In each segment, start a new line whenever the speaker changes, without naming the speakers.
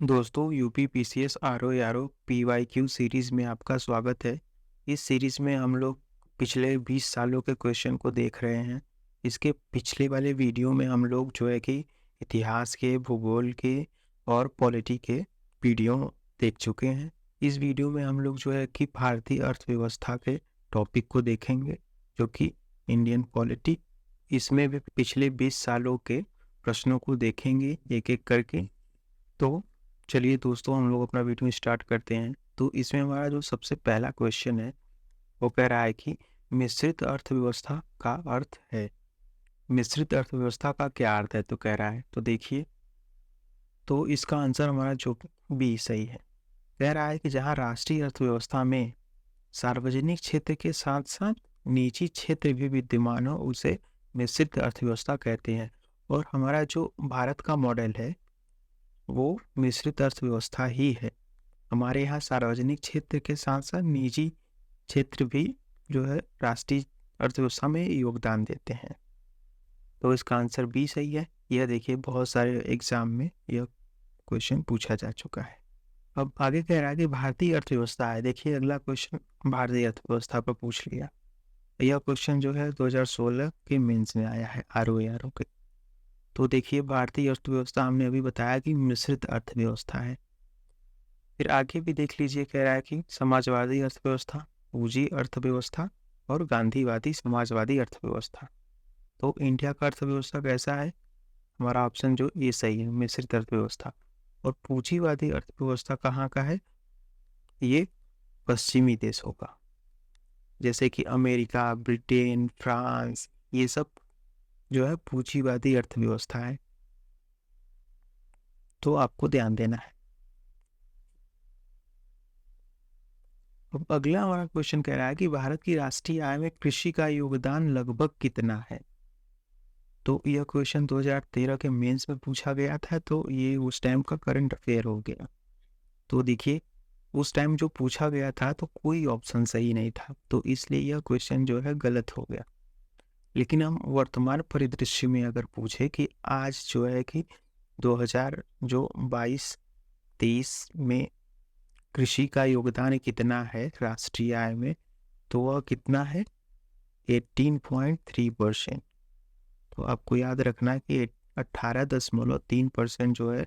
दोस्तों UP PCS RO PYQ series में आपका स्वागत है। इस सीरीज़ में हम लोग पिछले 20 सालों के क्वेश्चन को देख रहे हैं। इसके पिछले वाले वीडियो में हम लोग जो है कि इतिहास के, भूगोल के और पॉलिटी के वीडियो देख चुके हैं। इस वीडियो में हम लोग जो है कि भारतीय अर्थव्यवस्था के टॉपिक को देखेंगे, जो कि इंडियन पॉलिटी। इसमें भी पिछले 20 सालों के प्रश्नों को देखेंगे एक-एक करके। तो चलिए दोस्तों, हम लोग अपना वीडियो स्टार्ट करते हैं। तो इसमें हमारा जो सबसे पहला क्वेश्चन है वो कह रहा है कि मिश्रित अर्थव्यवस्था का अर्थ है। मिश्रित अर्थव्यवस्था का क्या अर्थ है, तो कह रहा है, तो देखिए, तो इसका आंसर हमारा जो बी सही है। कह रहा है कि जहाँ राष्ट्रीय अर्थव्यवस्था में सार्वजनिक क्षेत्र के साथ साथ निजी क्षेत्र भी विद्यमान हो उसे मिश्रित अर्थव्यवस्था कहते हैं। और हमारा जो भारत का मॉडल है वो मिश्रित अर्थव्यवस्था ही है। हमारे यहाँ सार्वजनिक क्षेत्र के साथ साथ निजी क्षेत्र भी जो है राष्ट्रीय अर्थव्यवस्था में योगदान देते हैं। तो इसका आंसर बी सही है। यह देखिए, बहुत सारे एग्जाम में यह क्वेश्चन पूछा जा चुका है। अब आगे कह रहा है कि भारतीय अर्थव्यवस्था है। देखिए, अगला क्वेश्चन भारतीय अर्थव्यवस्था पर पूछ लिया। यह क्वेश्चन जो है 2016 के मेंस में आया है आरओ के। तो देखिए, भारतीय अर्थव्यवस्था हमने अभी बताया कि मिश्रित अर्थव्यवस्था है। फिर आगे भी देख लीजिए, कह रहा है कि समाजवादी अर्थव्यवस्था, पूंजी अर्थव्यवस्था और गांधीवादी समाजवादी अर्थव्यवस्था। तो इंडिया का अर्थव्यवस्था कैसा है? हमारा ऑप्शन जो ये सही है, मिश्रित अर्थव्यवस्था। और पूंजीवादी अर्थव्यवस्था कहाँ का है? ये पश्चिमी देशों का, जैसे कि अमेरिका, ब्रिटेन, फ्रांस, ये सब जो है पूंजीवादी अर्थव्यवस्था है। तो आपको ध्यान देना है। अब अगला हमारा क्वेश्चन कह रहा है कि भारत की राष्ट्रीय आय में कृषि का योगदान लगभग कितना है? तो यह क्वेश्चन 2013 के मेंस में पूछा गया था, तो ये उस टाइम का करंट अफेयर हो गया। तो देखिए, उस टाइम जो पूछा गया था तो कोई ऑप्शन सही नहीं था, तो इसलिए यह क्वेश्चन जो है गलत हो गया। लेकिन हम वर्तमान परिदृश्य में अगर पूछे कि आज जो है कि 2000 जो 22-23 में कृषि का योगदान कितना है राष्ट्रीय आय में, तो वह कितना है? 18.3%। तो आपको याद रखना है कि 18.3% जो है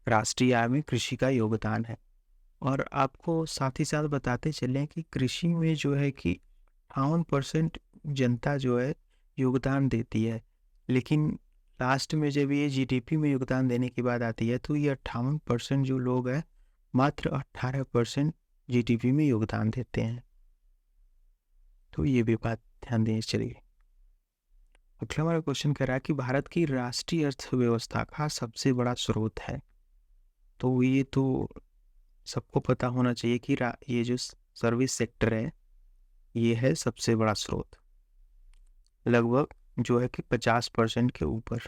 राष्ट्रीय आय में कृषि का योगदान है। और आपको साथ ही साथ बताते चलें कि कृषि में जो है कि 58% जनता जो है योगदान देती है। लेकिन लास्ट में जब ये जीडीपी में योगदान देने की बात आती है तो ये 58% जो लोग हैं मात्र 18% जीडीपी में योगदान देते हैं। तो ये भी बात ध्यान देनी चाहिए। अगला हमारा क्वेश्चन कह रहा है कि भारत की राष्ट्रीय अर्थव्यवस्था का सबसे बड़ा स्रोत है। तो ये तो सबको पता होना चाहिए कि ये जो सर्विस सेक्टर है ये है सबसे बड़ा स्रोत, लगभग जो है कि 50% के ऊपर।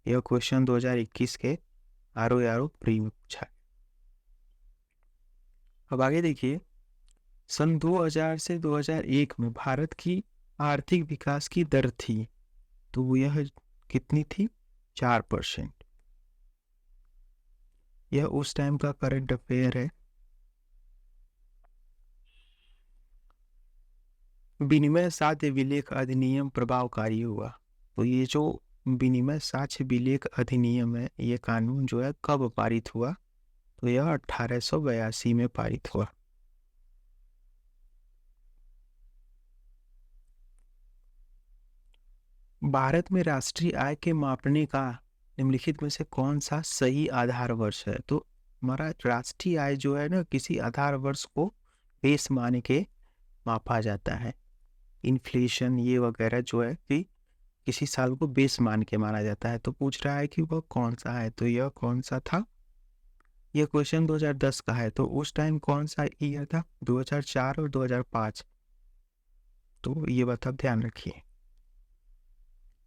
यह क्वेश्चन 2021 के आरओ प्री में पूछा है। अब आगे देखिए, सन 2000 से 2001 में भारत की आर्थिक विकास की दर थी, तो यह कितनी थी? 4%। यह उस टाइम का करंट अफेयर है। विनिमय साध्य विलेख अधिनियम प्रभावकारी हुआ। तो ये जो विनिमय साक्ष्य विलेख अधिनियम है, ये कानून जो है कब पारित हुआ? तो यह 1882 में पारित हुआ। भारत में राष्ट्रीय आय के मापने का निम्नलिखित में से कौन सा सही आधार वर्ष है? तो हमारा राष्ट्रीय आय जो है ना, किसी आधार वर्ष को बेस मान के मापा जाता है। इन्फ्लेशन ये वगैरह जो है कि किसी साल को बेस मान के माना जाता है। तो पूछ रहा है कि वह कौन सा है, तो यह कौन सा था? यह क्वेश्चन 2010 का है। तो उस टाइम कौन सा ईयर था? 2004 और 2005। तो ये बात आप ध्यान रखिए।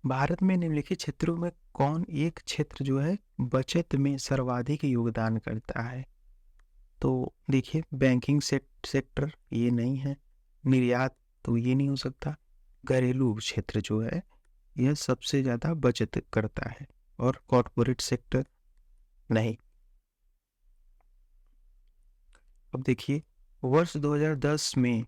भारत में निम्नलिखित क्षेत्रों में कौन एक क्षेत्र जो है बचत में सर्वाधिक योगदान करता है? तो देखिए, बैंकिंग सेक्टर ये नहीं है, निर्यात तो ये नहीं हो सकता, घरेलू क्षेत्र जो है यह सबसे ज़्यादा बचत करता है। और कॉर्पोरेट सेक्टर नहीं। अब देखिए, वर्ष 2010 में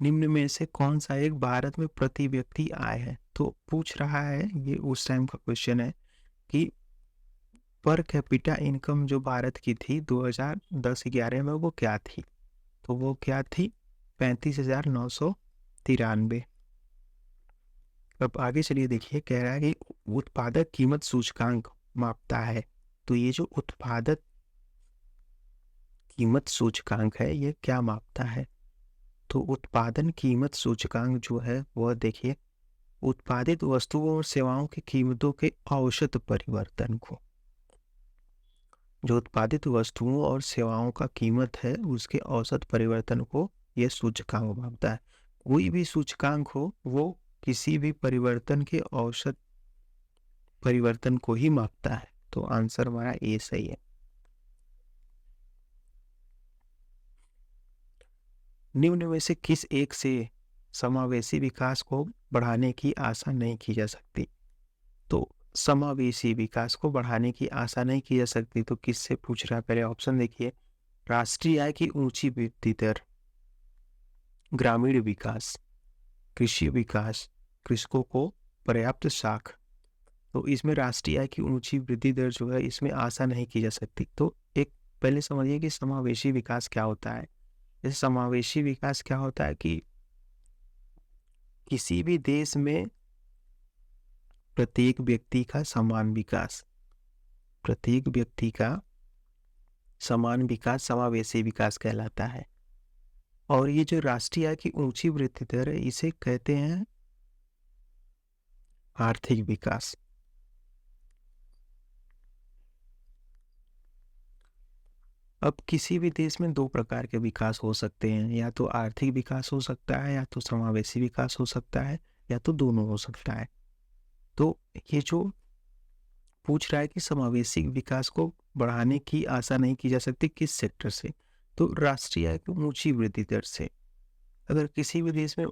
निम्न में से कौन सा एक भारत में प्रति व्यक्ति आय है? तो पूछ रहा है, ये उस टाइम का क्वेश्चन है कि पर कैपिटा इनकम जो भारत की थी 2010-11 में, वो क्या थी? तो वो क्या थी? 35,993। अब आगे चलिए, देखिए कह रहा है कि उत्पादक कीमत सूचकांक मापता है। तो ये जो उत्पादक कीमत सूचकांक है, ये क्या मापता है? तो उत्पादन कीमत सूचकांक जो है वह देखिए उत्पादित वस्तुओं और सेवाओं की कीमतों के औसत परिवर्तन को, जो उत्पादित वस्तुओं और सेवाओं का कीमत है उसके औसत परिवर्तन को यह सूचकांक मापता है। कोई भी सूचकांक हो वो किसी भी परिवर्तन के औसत परिवर्तन को ही मापता है। तो आंसर हमारा ए सही है। निम्न में से किस एक से समावेशी विकास को बढ़ाने की आशा नहीं की जा सकती? तो समावेशी विकास को बढ़ाने की आशा नहीं की जा सकती तो किससे पूछ रहा है? पहले ऑप्शन देखिए, राष्ट्रीय आय की ऊंची वृद्धि दर, ग्रामीण विकास, कृषि विकास, कृषकों को पर्याप्त साख। तो इसमें राष्ट्रीय आय की ऊंची वृद्धि दर जो है इसमें आशा नहीं की जा सकती। तो एक पहले समझिए कि समावेशी विकास क्या होता है। जैसे समावेशी विकास क्या होता है कि किसी भी देश में प्रत्येक व्यक्ति का समान विकास, प्रत्येक व्यक्ति का समान विकास समावेशी विकास कहलाता है। और ये जो राष्ट्रीय आय की ऊंची वृद्धि दर है इसे कहते हैं आर्थिक विकास। अब किसी भी देश में दो प्रकार के विकास हो सकते हैं, या तो आर्थिक विकास हो सकता है, या तो समावेशी विकास हो सकता है, या तो दोनों हो सकता है। तो ये जो पूछ रहा है कि समावेशी विकास को बढ़ाने की आशा नहीं की जा सकती किस सेक्टर से? तो राष्ट्रीय आय की ऊंची वृद्धि दर से। अगर किसी भी देश में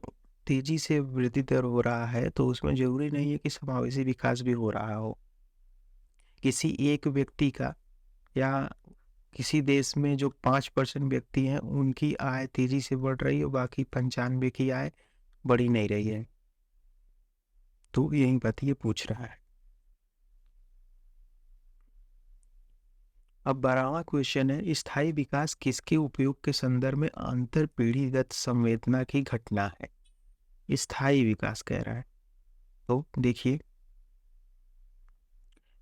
तेजी से वृद्धि दर हो रहा है तो उसमें जरूरी नहीं है कि समावेशी विकास भी हो रहा हो। किसी एक व्यक्ति का या किसी देश में जो 5% व्यक्ति हैं उनकी आय तेजी से बढ़ रही है, बाकी 95 की आय बढ़ी नहीं रही है। तो यही बात ये पूछ रहा है। अब 12वां क्वेश्चन है, स्थायी विकास किसके उपयोग के संदर्भ में अंतर पीढ़ीगत संवेदना की घटना है? स्थायी विकास कह रहा है। तो देखिए,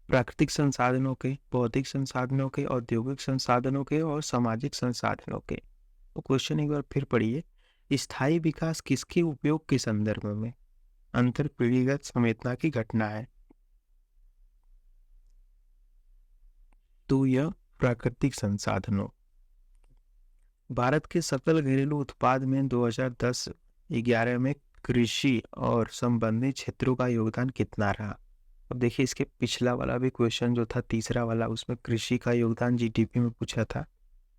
प्राकृतिक संसाधनों के, भौतिक संसाधनों के, औद्योगिक संसाधनों के और सामाजिक संसाधनों के। तो क्वेश्चन एक बार फिर पढ़िए, स्थायी विकास किसके उपयोग के संदर्भ में अंतर पीढ़ीगत संवेदना की घटना है? तो यह प्राकृतिक संसाधनों। भारत के सकल घरेलू उत्पाद में 2010-11 में कृषि और संबंधित क्षेत्रों का योगदान कितना रहा? अब देखिए, इसके पिछला वाला भी क्वेश्चन जो था तीसरा वाला, उसमें कृषि का योगदान जीडीपी में पूछा था।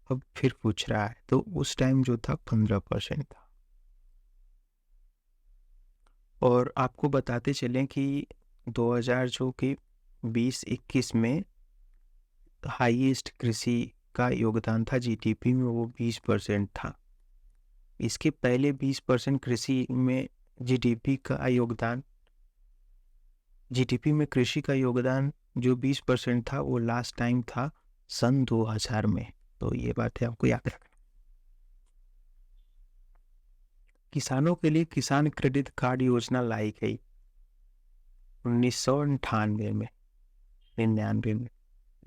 अब फिर पूछ रहा है, तो उस टाइम जो था 15% था। और आपको बताते चलें कि 2000 जो कि 20-21 में हाईएस्ट कृषि का योगदान था जीडीपी में, वो 20% था। इसके पहले 20% कृषि में जीडीपी का योगदान, जीडीपी में कृषि का योगदान जो 20% था वो लास्ट टाइम था सन 2000 में। तो ये बात है, आपको याद रखना। किसानों के लिए किसान क्रेडिट कार्ड योजना लाई गई 1998 में, 99 में।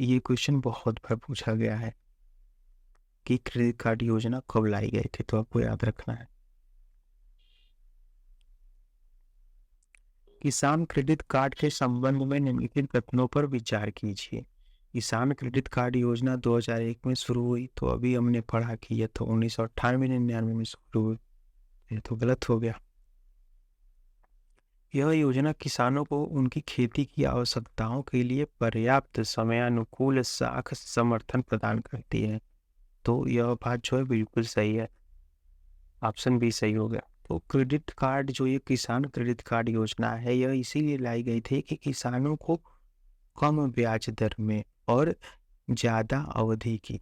ये क्वेश्चन बहुत बार पूछा गया है कि क्रेडिट कार्ड योजना कब लाई गई थी, तो आपको याद रखना है। किसान क्रेडिट कार्ड के संबंध में निम्नलिखित कथनों पर विचार कीजिए। किसान क्रेडिट कार्ड योजना 2001 में शुरू हुई, तो अभी हमने पढ़ा कि यह तो 1998-99 में शुरू हुई, ये तो गलत हो गया। यह योजना किसानों को उनकी खेती की आवश्यकताओं के लिए पर्याप्त समयानुकूल साख समर्थन प्रदान करती है। तो यह बात जो है बिल्कुल सही है, ऑप्शन बी सही हो गया। तो क्रेडिट कार्ड जो ये किसान क्रेडिट कार्ड योजना है, यह इसीलिए लाई गई थी कि किसानों को कम ब्याज दर में और ज़्यादा अवधि की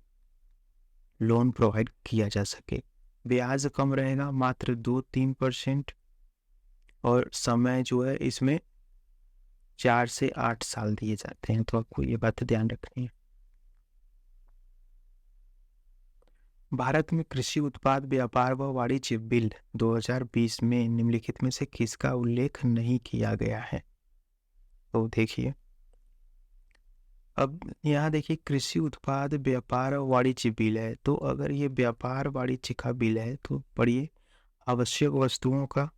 लोन प्रोवाइड किया जा सके। ब्याज कम रहेगा, मात्र 2-3%, और समय जो है इसमें 4 से 8 साल दिए जाते हैं। तो आपको ये बात ध्यान रखनी है। भारत में कृषि उत्पाद व्यापार व वाणिज्य बिल 2020 में निम्नलिखित में से किसका उल्लेख नहीं किया गया है? तो देखिए, अब यहाँ देखिए कृषि उत्पाद व्यापार और वाणिज्य बिल है, तो अगर ये व्यापार वाणिज्य का बिल है तो पढ़िए, आवश्यक वस्तुओं का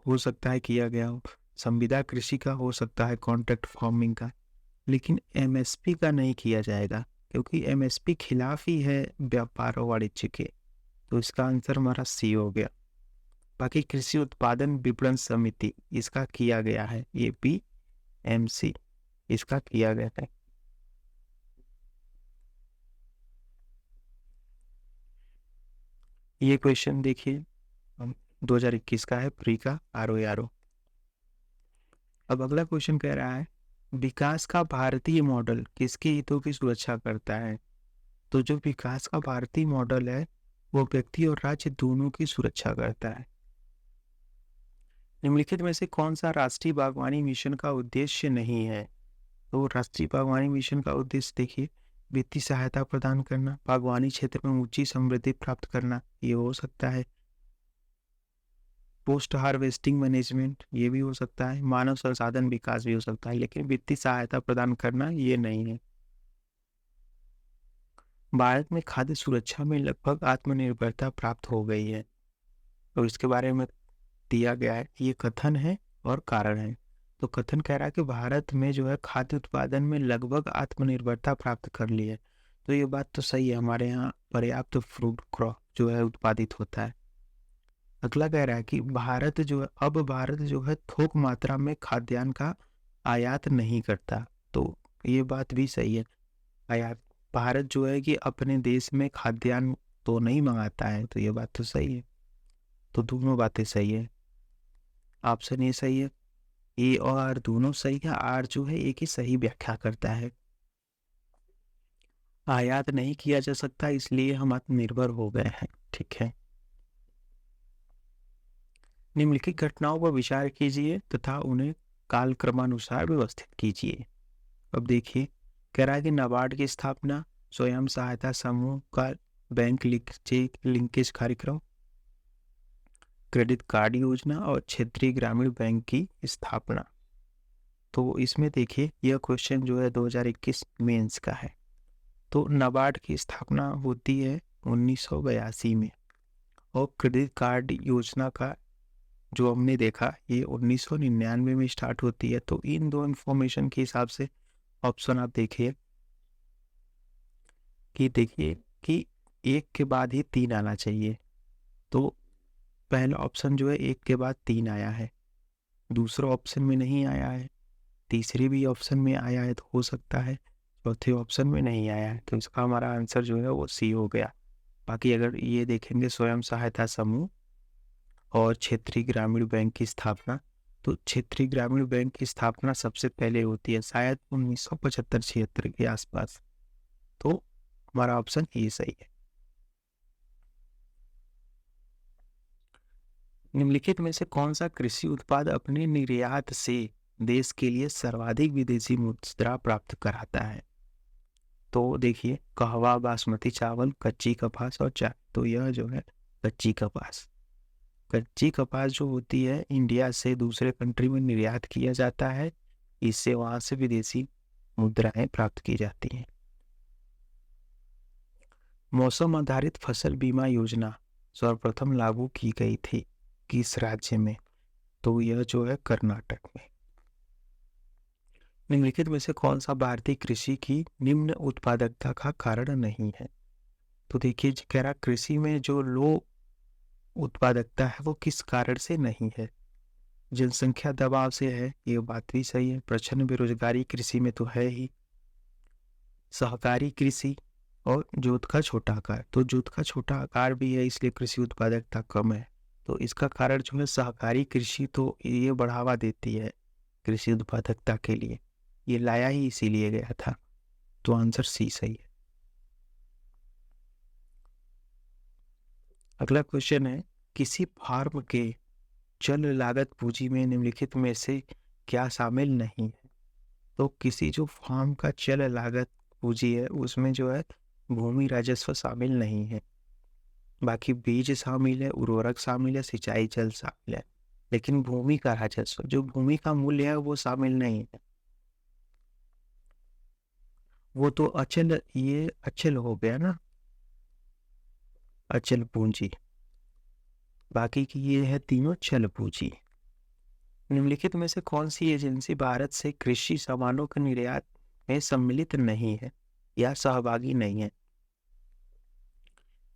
हो सकता है किया गया हो, संविदा कृषि का हो सकता है, कॉन्ट्रैक्ट फार्मिंग का, लेकिन एमएसपी का नहीं किया जाएगा, क्योंकि एमएसपी खिलाफ ही है व्यापार और वाणिज्य के। तो इसका आंसर हमारा सी हो गया। बाकी कृषि उत्पादन विपणन समिति, इसका किया गया है, एपीएमसी, इसका किया गया है। ये क्वेश्चन देखिए 2021 का है, प्री का आरओ। अब अगला क्वेश्चन कह रहा है, विकास का भारतीय मॉडल किसके हितों की सुरक्षा करता है? तो जो विकास का भारतीय मॉडल है वो व्यक्ति और राज्य दोनों की सुरक्षा करता है। निम्नलिखित में से कौन सा राष्ट्रीय बागवानी मिशन का उद्देश्य नहीं है? तो राष्ट्रीय बागवानी मिशन का उद्देश्य देखिए, वित्तीय सहायता प्रदान करना, बागवानी क्षेत्र में ऊंची समृद्धि प्राप्त करना, ये हो सकता है। पोस्ट हार्वेस्टिंग मैनेजमेंट, ये भी हो सकता है। मानव संसाधन विकास भी हो सकता है, लेकिन वित्तीय सहायता प्रदान करना ये नहीं है। भारत में खाद्य सुरक्षा में लगभग आत्मनिर्भरता प्राप्त हो गई है, तो इसके बारे में दिया गया है। ये कथन है और कारण है। तो कथन कह रहा है कि भारत में जो है खाद्य उत्पादन में लगभग आत्मनिर्भरता प्राप्त कर ली है। तो ये बात तो सही है, हमारे यहाँ पर्याप्त फ्रूट क्रॉप जो है उत्पादित होता है। अगला कह रहा है कि भारत जो है थोक मात्रा में खाद्यान्न का आयात नहीं करता। तो ये बात भी सही है। आयात, भारत जो है कि अपने देश में खाद्यान्न तो नहीं मंगाता है, तो ये बात तो सही है। तो दोनों बातें सही है। ऑप्शन ए सही है, ए और आर दोनों सही है। आर जो है एक ही सही व्याख्या करता है। आयात नहीं किया जा सकता, इसलिए हम आत्मनिर्भर हो गए हैं। ठीक है। निम्नलिखित घटनाओं पर विचार कीजिए तथा उन्हें कालक्रमानुसार व्यवस्थित कीजिए। अब देखिए, कह रहा है कि नाबार्ड की स्थापना, स्वयं सहायता समूह का बैंक लिंकेज कार्यक्रम, क्रेडिट कार्ड योजना और क्षेत्रीय ग्रामीण बैंक की स्थापना। तो इसमें देखिए, यह क्वेश्चन जो है 2021 मेंस का है। तो नाबार्ड की स्थापना होती है 1982 में, और क्रेडिट कार्ड योजना का जो हमने देखा ये 1999 में स्टार्ट होती है। तो इन दो इंफॉर्मेशन के हिसाब से ऑप्शन आप देखिए कि एक के बाद ही 3 आना चाहिए। तो पहला ऑप्शन जो है एक के बाद 3 आया है, दूसरा ऑप्शन में नहीं आया है, तीसरी भी ऑप्शन में आया है तो हो सकता है, चौथे ऑप्शन में नहीं आया है। तो इसका हमारा आंसर जो है वो सी हो गया। बाकी अगर ये देखेंगे स्वयं सहायता समूह और क्षेत्रीय ग्रामीण बैंक की स्थापना, तो क्षेत्रीय ग्रामीण बैंक की स्थापना सबसे पहले होती है शायद 1975-76 के आसपास। तो हमारा ऑप्शन ये सही है। निम्नलिखित में से कौन सा कृषि उत्पाद अपने निर्यात से देश के लिए सर्वाधिक विदेशी मुद्रा प्राप्त कराता है? तो देखिए, कहवा, बासमती चावल, कच्ची कपास और चाय। तो यह जो है कच्ची कपास, कच्ची कपास जो होती है इंडिया से दूसरे कंट्री में निर्यात किया जाता है, इससे वहां से विदेशी मुद्राएं प्राप्त की जाती हैं। मौसम आधारित फसल बीमा योजना सर्वप्रथम लागू की गई थी किस राज्य में? तो यह जो है कर्नाटक में। निम्नलिखित में से कौन सा भारतीय कृषि की निम्न उत्पादकता का कारण नहीं है? तो देखिए, कह रहा कृषि में जो लो उत्पादकता है वो किस कारण से नहीं है? जनसंख्या दबाव से है, ये बात भी सही है। प्रचंड बेरोजगारी कृषि में तो है ही, सहकारी कृषि और जोत का छोटा आकार। तो जोत का छोटा आकार भी है, इसलिए कृषि उत्पादकता कम है। तो इसका कारण जो है सहकारी कृषि, तो ये बढ़ावा देती है कृषि उत्पादकता के लिए। ये लाया ही इसीलिए गया था। तो आंसर सी सही है। अगला क्वेश्चन है, किसी फार्म के चल लागत पूंजी में निम्नलिखित में से क्या शामिल नहीं है? तो किसी जो फार्म का चल लागत पूंजी है उसमें जो है भूमि राजस्व शामिल नहीं है। बाकी बीज शामिल है, उर्वरक शामिल है, सिंचाई जल शामिल है, लेकिन भूमि का राजस्व, जो भूमि का मूल्य है, वो शामिल नहीं है। वो तो अचल, ये अचल हो गया ना, अचल पूंजी। बाकी की ये है तीनों चल पूंजी। निम्नलिखित में से कौन सी एजेंसी भारत से कृषि सामानों के निर्यात में सम्मिलित नहीं है या सहभागी नहीं है?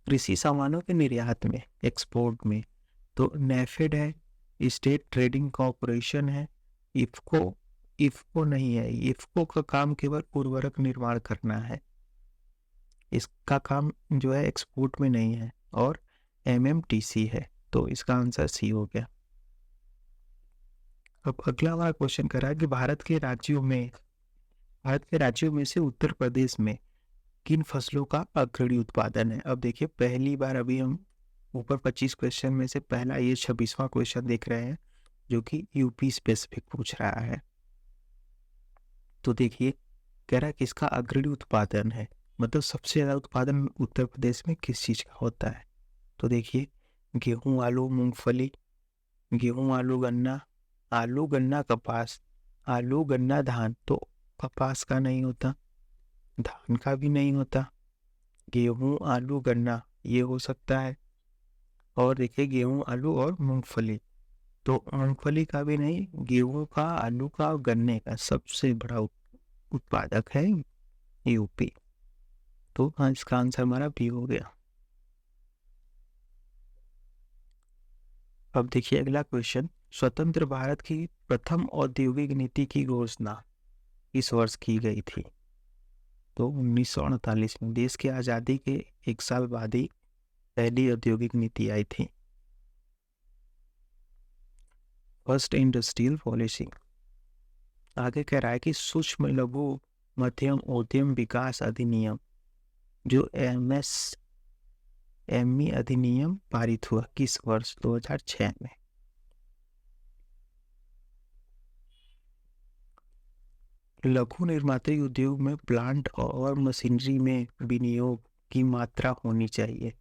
कृषि सामानों के निर्यात में, एक्सपोर्ट में, तो नेफेड है, स्टेट ट्रेडिंग कॉरपोरेशन है, इफ्को, इफ्को नहीं है। इफ्को का काम केवल उर्वरक निर्माण करना है, इसका काम जो है एक्सपोर्ट में नहीं है, और एमएमटीसी है। तो इसका आंसर सी हो गया। अब अगला हमारा क्वेश्चन कर रहा है कि भारत के राज्यों में से उत्तर प्रदेश में किन फसलों का अग्रणी उत्पादन है? अब देखिए, पहली बार अभी हम ऊपर 25 क्वेश्चन में से पहला ये 26वां क्वेश्चन देख रहे हैं जो कि यूपी स्पेसिफिक पूछ रहा है। तो देखिए, कह रहा है किसका अग्रणी उत्पादन है, मतलब सबसे ज्यादा उत्पादन उत्तर प्रदेश में किस चीज का होता है? तो देखिए, गेहूं, आलू, मूंगफली, गेहूं, आलू, गन्ना, आलू, गन्ना, कपास, आलू, गन्ना, धान। तो कपास का नहीं होता, धान का भी नहीं होता, गेहूं, आलू, गन्ना ये हो सकता है, और देखिए गेहूं, आलू और मूंगफली। तो मूंगफली का भी नहीं, गेहूं का, आलू का और गन्ने का सबसे बड़ा उत्पादक है यूपी। तो हाँ, इसका आंसर हमारा बी हो गया। अब देखिए अगला क्वेश्चन, स्वतंत्र भारत की प्रथम औद्योगिक नीति की घोषणा इस वर्ष की गई थी? तो 1948 में, देश की आज़ादी के एक साल बाद ही पहली औद्योगिक नीति आई थी, फर्स्ट इंडस्ट्रियल पॉलिसी। आगे कह रहा है कि सूक्ष्म लघु मध्यम उद्यम विकास अधिनियम, जो एमएसएमई अधिनियम पारित हुआ किस वर्ष? 2006 में। लघु निर्माता उद्योग में प्लांट और मशीनरी में विनियोग की मात्रा होनी चाहिए।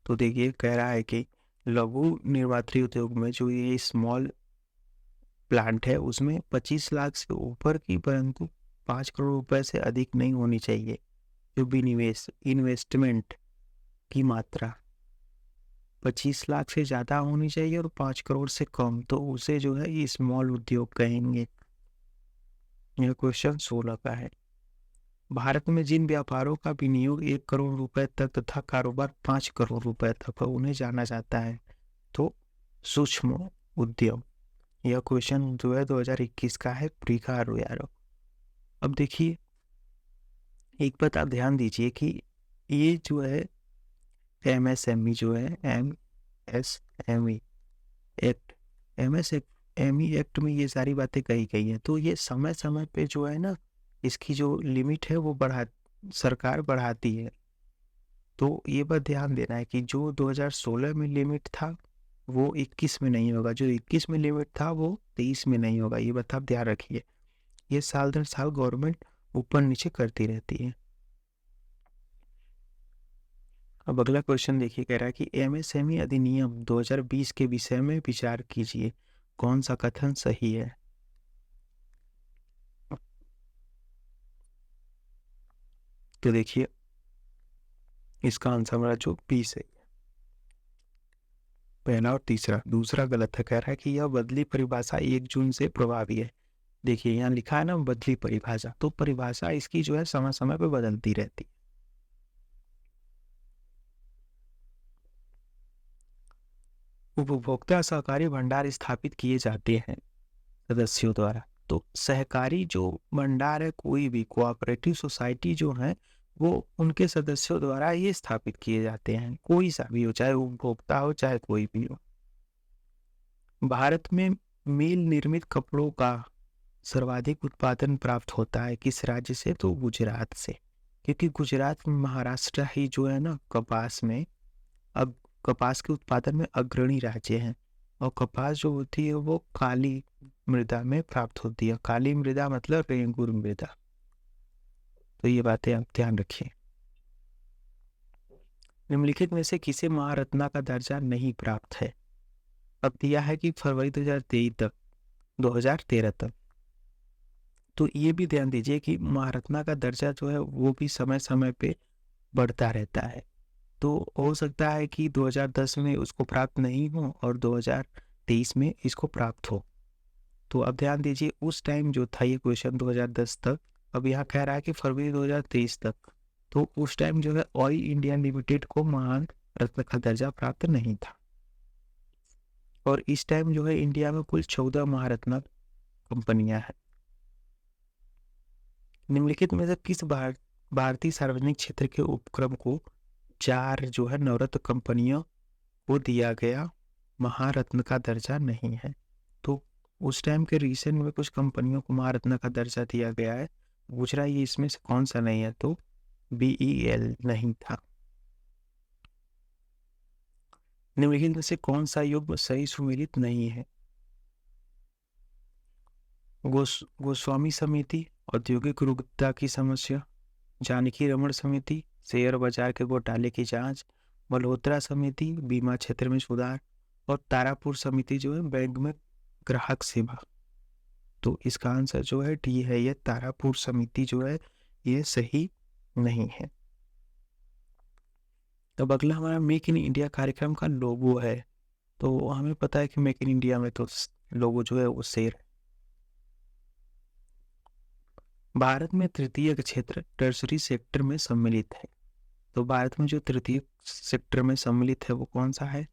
तो देखिए, कह रहा है कि लघु निर्माता उद्योग में जो ये स्मॉल प्लांट है उसमें 25 लाख से ऊपर की, परंतु 5 करोड़ रुपए से अधिक नहीं होनी चाहिए जो विनिवेश, इन्वेस्टमेंट की मात्रा 25 लाख से ज़्यादा होनी चाहिए और 5 करोड़ से कम, तो उसे जो है ये स्मॉल उद्योग कहेंगे। यह क्वेश्चन 16 का है। भारत में जिन व्यापारों का विनियोग 1 करोड़ रुपए तक तथा कारोबार 5 करोड़ रुपए तक है उन्हें जाना जाता है तो सूक्ष्म उद्यम। यह क्वेश्चन जो है 2021 का है, प्रीखा यारो। अब देखिए, एक बात आप ध्यान दीजिए कि ये जो है एमएसएमई जो है, एमएसएमई एक्ट, एमएसएमई एक्ट में ये सारी बातें कही गई हैं। तो ये समय समय पे जो है ना, इसकी जो लिमिट है वो सरकार बढ़ाती है। तो ये बात ध्यान देना है कि जो 2016 में लिमिट था वो 21 में नहीं होगा, जो 21 में लिमिट था वो 23 में नहीं होगा। ये बात आप ध्यान रखिए, ये साल दर साल गवर्नमेंट ऊपर नीचे करती रहती है। अब अगला क्वेश्चन देखिए, कह रहा है कि एमएसएमई अधिनियम 2020 के विषय में विचार कीजिए, कौन सा कथन सही है? तो देखिए, इसका आंसर हमारा जो बी सही है, पहला और तीसरा। दूसरा गलत है, कह रहा है कि यह बदली परिभाषा 1 जून से प्रभावी है। देखिए यहाँ लिखा है ना बदली परिभाषा, तो परिभाषा इसकी जो है समय समय पर बदलती रहती है। उपभोक्ता सहकारी भंडार स्थापित किए जाते हैं सदस्यों द्वारा। तो सहकारी जो भंडार है, कोई भी कोऑपरेटिव सोसाइटी जो है, वो उनके सदस्यों द्वारा ये स्थापित किए जाते हैं, कोई सा भी हो, चाहे उपभोक्ता हो चाहे कोई भी हो। भारत में मिल निर्मित कपड़ों का सर्वाधिक उत्पादन प्राप्त होता है किस राज्य से? तो गुजरात से, क्योंकि गुजरात महाराष्ट्र ही जो है ना कपास में, अब कपास के उत्पादन में अग्रणी राज्य हैं। और कपास जो होती है वो काली मृदा में प्राप्त होती है। काली मृदा मतलब रेंगुर मृदा। तो ये बातें आप ध्यान रखिए। निम्नलिखित में से किसे महारत्ना का दर्जा नहीं प्राप्त है? अब दिया है कि फरवरी 2023 तक, 2013 तक। तो ये भी ध्यान दीजिए कि महारत्ना का दर्जा जो है वो भी समय समय पे बढ़ता रहता है। तो हो सकता है कि 2010 में उसको प्राप्त नहीं हो और 2023 में इसको प्राप्त हो। तो अब ध्यान दीजिए, उस टाइम जो था ये क्वेश्चन 2010 तक, अब यहाँ कह रहा है कि फरवरी 2023 तक। तो उस टाइम जो है ऑयल इंडिया लिमिटेड को महान रत्न का दर्जा प्राप्त नहीं था। और इस टाइम जो है इंडिया में कुल 14 महारत्न कंपनियां हैं। निम्नलिखित में से किस भारतीय सार्वजनिक क्षेत्र के उपक्रम को 4 जो है नवरत्न कंपनियों को दिया गया महारत्न का दर्जा नहीं है? तो उस टाइम के रिसेंट में कुछ कंपनियों को महारत्न का दर्जा दिया गया है। पूछ रहा है ये इसमें से कौन सा नहीं है? तो BEL नहीं था। निम्नलिखित में से कौन सा युग्म सही सुमेलित नहीं है? गोस्वामी समिति, औद्योगिक रुग्णता की समस्या, जानकी रमन समिति, शेयर बाजार के घोटाले की जांच, मल्होत्रा समिति, बीमा क्षेत्र में सुधार, और तारापुर समिति जो है बैंक में ग्राहक सेवा। तो इसका आंसर जो है डी है, ये तारापुर समिति जो है ये सही नहीं है। अब अगला हमारा मेक इन इंडिया कार्यक्रम का लोगो है। तो हमें पता है कि मेक इन इंडिया में तो लोगो जो है वो शेर है। भारत में तृतीय क्षेत्र टर्सरी सेक्टर में सम्मिलित है। तो भारत में जो तृतीय सेक्टर में सम्मिलित है वो कौन सा है?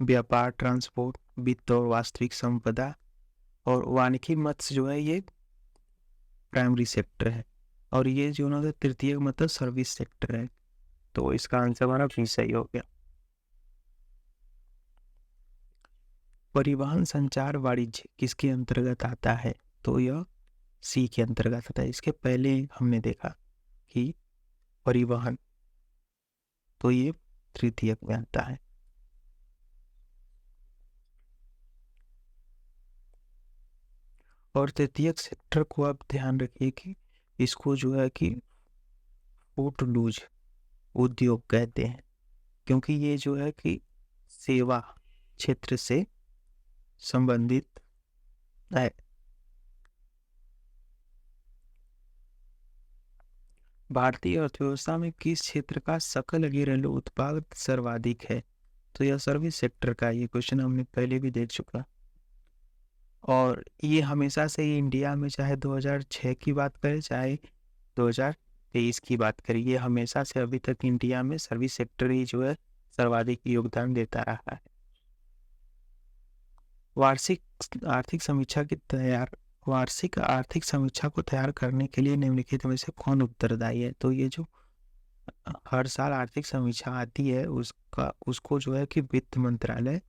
व्यापार, ट्रांसपोर्ट, वित्त और वास्तविक संपदा, और वानिकी मत्स्य जो है ये प्राइमरी सेक्टर है, और ये जो ना तृतीय मतलब सर्विस सेक्टर है। तो इसका आंसर हमारा भी सही हो गया। परिवहन, संचार, वाणिज्य किसके अंतर्गत आता है? तो यह सी के अंतर्गत आता है। इसके पहले हमने देखा कि परिवहन, तो ये तृतीयक में आता है। और तृतीयक सेक्टर को आप ध्यान रखिए कि इसको जो है कि फूटलूज उद्योग कहते हैं, क्योंकि ये जो है कि सेवा क्षेत्र से संबंधित है। भारतीय अर्थव्यवस्था में किस क्षेत्र का सकल घरेलू उत्पाद सर्वाधिक है? तो यह सर्विस सेक्टर का, ये क्वेश्चन हमने पहले भी देख चुका। और ये हमेशा से ही इंडिया में, चाहे 2006 की बात करें चाहे 2023 की बात करें, ये हमेशा से अभी तक इंडिया में सर्विस सेक्टर ही जो है सर्वाधिक योगदान देता रहा है। वार्षिक आर्थिक समीक्षा को तैयार करने के लिए निम्नलिखित में से कौन उत्तरदायी है? तो ये जो हर साल आर्थिक समीक्षा आती है उसको जो है कि वित्त मंत्रालय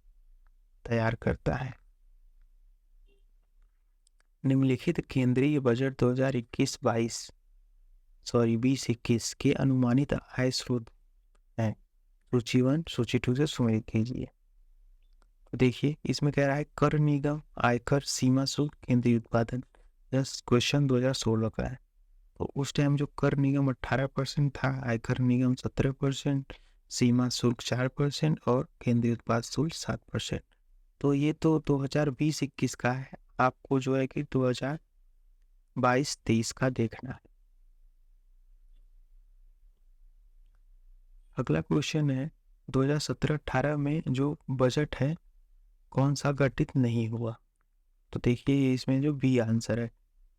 तैयार करता है। निम्नलिखित केंद्रीय बजट 2021 के अनुमानित आय स्रोत हैं। सूची 1 सूची 2 से सुमेलित कीजिए। तो देखिए इसमें कह रहा है कर निगम, आयकर, सीमा शुल्क, केंद्रीय उत्पादन। यह क्वेश्चन 2016 का है। तो उस टाइम जो कर निगम 18% था, आयकर निगम 17%, सीमा शुल्क 4% और केंद्रीय उत्पाद शुल्क 7%। तो ये तो 2020-21 का है, आपको जो है कि 2022-23 का देखना है। अगला क्वेश्चन है 2017-18 में जो बजट है कौन सा गठित नहीं हुआ? तो देखिए इसमें जो बी आंसर है,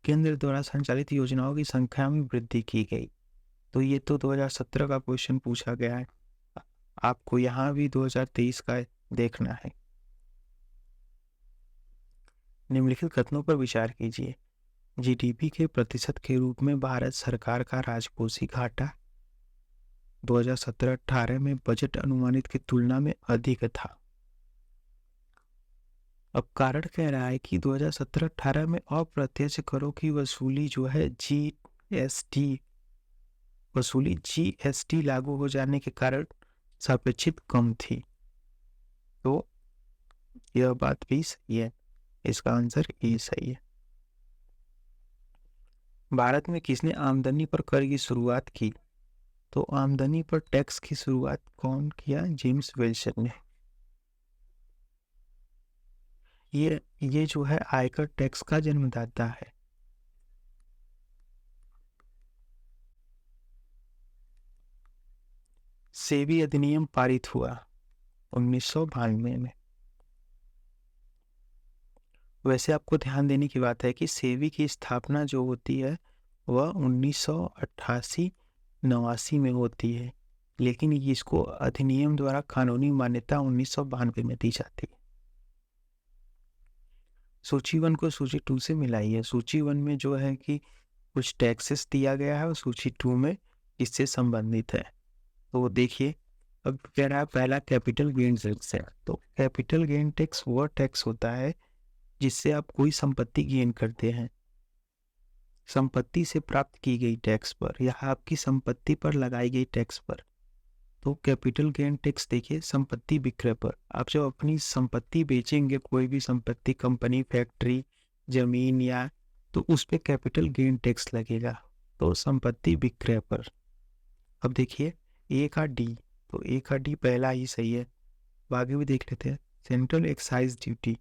केंद्र द्वारा संचालित योजनाओं की संख्या में वृद्धि की गई। तो ये तो 2017 का क्वेश्चन पूछा गया है, आपको यहाँ भी 2023 का देखना है। निम्नलिखित कथनों पर विचार कीजिए। जीडीपी के प्रतिशत के रूप में भारत सरकार का राजकोषीय घाटा 2017-18 में बजट अनुमानित की तुलना में अधिक था। अब कारण कह रहा है कि 2017-18 में अप्रत्यक्ष करों की वसूली जो है जीएसटी लागू हो जाने के कारण सापेक्षित कम थी। तो यह बात भी सही है, इसका आंसर ए सही है। भारत में किसने आमदनी पर कर की शुरुआत की? तो आमदनी पर टैक्स की शुरुआत कौन किया? जेम्स विल्सन ने। ये जो है आयकर टैक्स का जन्मदाता है। सेबी अधिनियम पारित हुआ 1992 में। वैसे आपको ध्यान देने की बात है कि सेबी की स्थापना जो होती है वह 1988-89 में होती है, लेकिन इसको अधिनियम द्वारा कानूनी मान्यता 1992 में दी जाती है। सूची 1 को सूची 2 से मिलाइए। सूची 1 में जो है कि कुछ टैक्सेस दिया गया है और सूची 2 में इससे संबंधित है। तो देखिए, अब कह रहा है पहला कैपिटल गेन टैक्स है। तो कैपिटल गेन टैक्स वह टैक्स होता है जिससे आप कोई संपत्ति गेन करते हैं, संपत्ति से प्राप्त की गई टैक्स पर या आपकी संपत्ति पर लगाई गई टैक्स पर। तो कैपिटल गेन टैक्स देखिए संपत्ति विक्रय पर, आप जब अपनी संपत्ति बेचेंगे, कोई भी संपत्ति, कंपनी, फैक्ट्री, जमीन या, तो उस पर कैपिटल गेन टैक्स लगेगा। तो संपत्ति विक्रय पर। अब देखिए ए का डी, तो ए का डी पहला ही सही है। आगे भी देख लेते हैं। Central excise duty.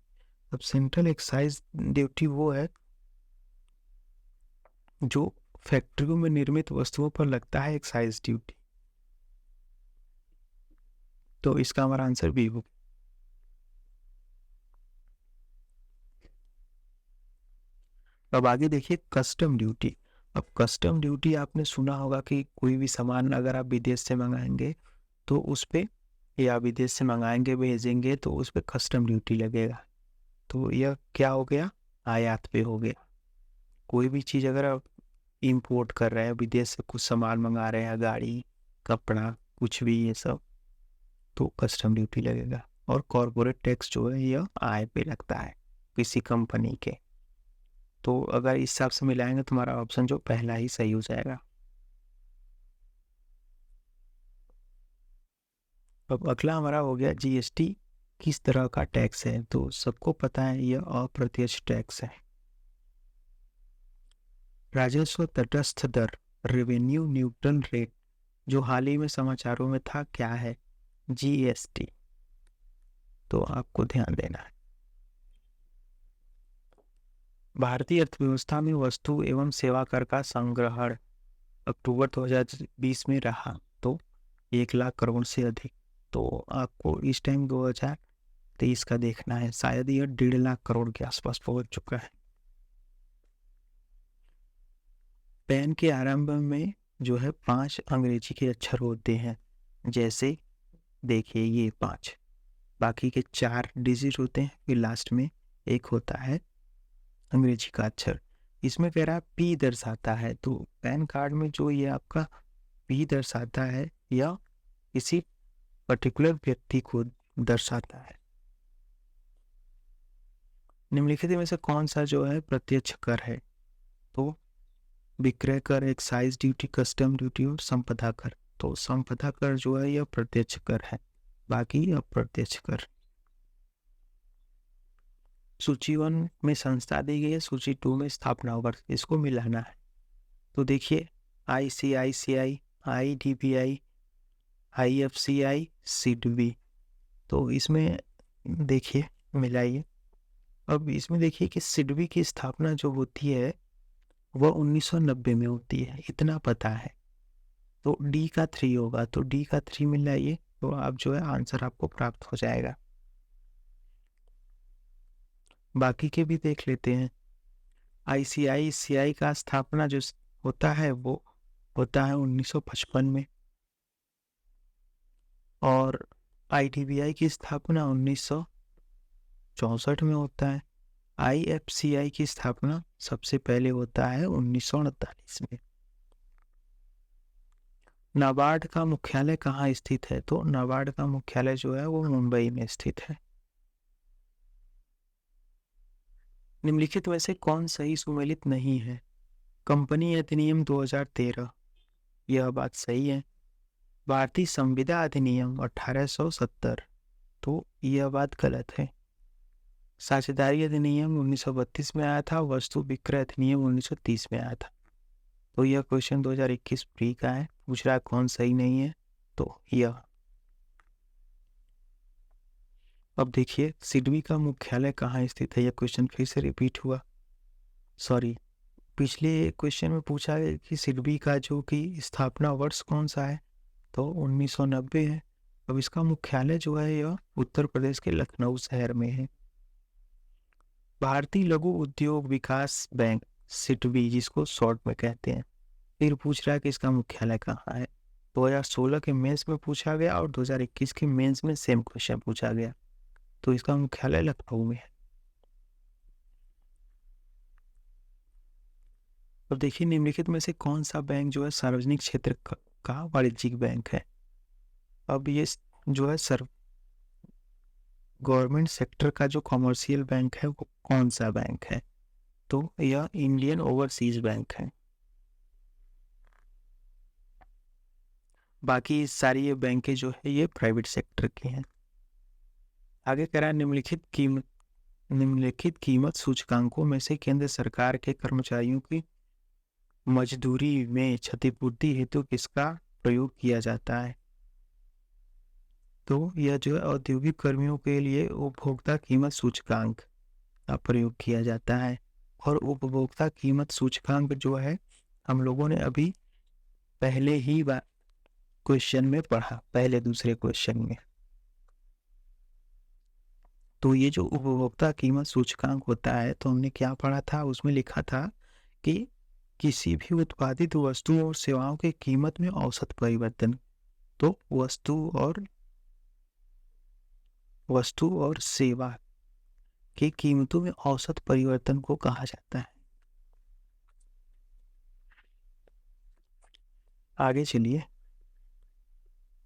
अब सेंट्रल एक्साइज ड्यूटी वो है जो फैक्ट्रियों में निर्मित वस्तुओं पर लगता है एक्साइज ड्यूटी। तो इसका हमारा आंसर बी होगा। अब आगे देखिए कस्टम ड्यूटी। अब कस्टम ड्यूटी आपने सुना होगा कि कोई भी सामान अगर आप विदेश से मंगाएंगे तो उस पे, या विदेश से मंगाएंगे भेजेंगे तो उस पे कस्टम ड्यूटी लगेगा। तो यह क्या हो गया? आयात पे हो गया। कोई भी चीज़ अगर आप इंपोर्ट कर रहे हैं, विदेश से कुछ सामान मंगा रहे हैं, गाड़ी, कपड़ा, कुछ भी ये सब, तो कस्टम ड्यूटी लगेगा। और कॉर्पोरेट टैक्स जो है यह आय पे लगता है किसी कंपनी के। तो अगर इस हिसाब से मिलाएंगे तो हमारा ऑप्शन जो पहला ही सही हो जाएगा। अब अगला हमारा हो गया जीएसटी किस तरह का टैक्स है? तो सबको पता है यह अप्रत्यक्ष टैक्स है। राजस्व तटस्थ दर, रेवेन्यू न्यूट्रल रेट, जो हाल ही में समाचारों में था, क्या है? जीएसटी। तो आपको ध्यान देना है। भारतीय अर्थव्यवस्था में वस्तु एवं सेवा कर का संग्रहण अक्टूबर 2020 में रहा तो 1 लाख करोड़ से अधिक। तो आपको इस टाइम 2023 का देखना है, शायद यह 1.5 लाख करोड़ के आसपास पहुंच चुका है। पेन के आरंभ में जो है 5 अंग्रेजी के अक्षर होते हैं, जैसे देखिए ये 5, बाकी के 4 डिजिट होते हैं, फिर लास्ट में एक होता है अंग्रेजी का अक्षर। इसमें कह रहा है पी दर्शाता है, तो पैन कार्ड में जो ये आपका पी दर्शाता है या किसी पर्टिकुलर व्यक्ति को दर्शाता है। निम्नलिखित में से कौन सा जो है प्रत्यक्ष कर है? तो विक्रय कर, एक्साइज ड्यूटी, कस्टम ड्यूटी और संपदा कर। तो संपदा कर जो है यह प्रत्यक्ष कर है, बाकी अप्रत्यक्ष कर। सूची 1 में संस्था दी गई है, सूची 2 में स्थापना वर्ष, इसको मिलाना है। तो देखिए ICICI, IDBI, IFCI, सिडबी। तो इसमें देखिए मिलाइए। अब इसमें देखिए कि सिडबी की स्थापना जो होती है वह 1990 में होती है, इतना पता है। तो डी का 3 होगा, तो डी का 3 मिलाइए तो आप जो है आंसर आपको प्राप्त हो जाएगा। बाकी के भी देख लेते हैं। ICICI का स्थापना जो होता है वो होता है 1955 में, और IDBI की स्थापना 1964 में होता है। IFCI की स्थापना सबसे पहले होता है 1948 में। नाबार्ड का मुख्यालय कहाँ स्थित है? तो नाबार्ड का मुख्यालय जो है वो मुंबई में स्थित है। निम्नलिखित में से कौन सही सुमेलित नहीं है? कंपनी अधिनियम 2013, यह बात सही है। भारतीय संविदा अधिनियम 1870, तो यह बात गलत है। साझेदारी अधिनियम 1932 में आया था, वस्तु विक्रय अधिनियम 1930 में आया था। तो यह क्वेश्चन 2021 प्री का है, पूछ रहा है कौन सही नहीं है, तो यह। अब देखिए सिडबी का मुख्यालय कहाँ स्थित है, यह क्वेश्चन फिर से रिपीट हुआ। सॉरी, पिछले क्वेश्चन में पूछा गया कि सिडबी का जो कि स्थापना वर्ष कौन सा है, तो 1990 है। अब इसका मुख्यालय जो है यह उत्तर प्रदेश के लखनऊ शहर में है। भारतीय लघु उद्योग विकास बैंक सिडबी, जिसको शॉर्ट में कहते हैं, फिर पूछ रहा है कि इसका मुख्यालय कहाँ है। 2016 के मेंस में पूछा गया और 2021 के मेंस में सेम क्वेश्चन पूछा गया, तो इसका मुख्यालय लखनऊ में है। अब देखिए निम्नलिखित में से कौन सा बैंक जो है सार्वजनिक क्षेत्र का वाणिज्यिक बैंक है। अब ये जो है गवर्नमेंट सेक्टर का जो कॉमर्शियल बैंक है वो कौन सा बैंक है, तो यह इंडियन ओवरसीज बैंक है। बाकी सारी ये बैंकें जो है ये प्राइवेट सेक्टर की हैं। आगे कह रहा है निम्नलिखित कीमत सूचकांकों में से केंद्र सरकार के कर्मचारियों की मजदूरी में क्षतिपूर्ति हेतु किसका प्रयोग किया जाता है, तो यह जो है औद्योगिक कर्मियों के लिए उपभोक्ता कीमत सूचकांक का प्रयोग किया जाता है। और उपभोक्ता कीमत सूचकांक जो है हम लोगों ने अभी पहले ही क्वेश्चन में पढ़ा, पहले दूसरे क्वेश्चन में। तो ये जो उपभोक्ता कीमत सूचकांक होता है, तो हमने क्या पढ़ा था, उसमें लिखा था कि किसी भी उत्पादित वस्तुओं और सेवाओं की कीमत में औसत परिवर्तन, तो वस्तु और सेवा की कीमतों में औसत परिवर्तन को कहा जाता है। आगे चलिए,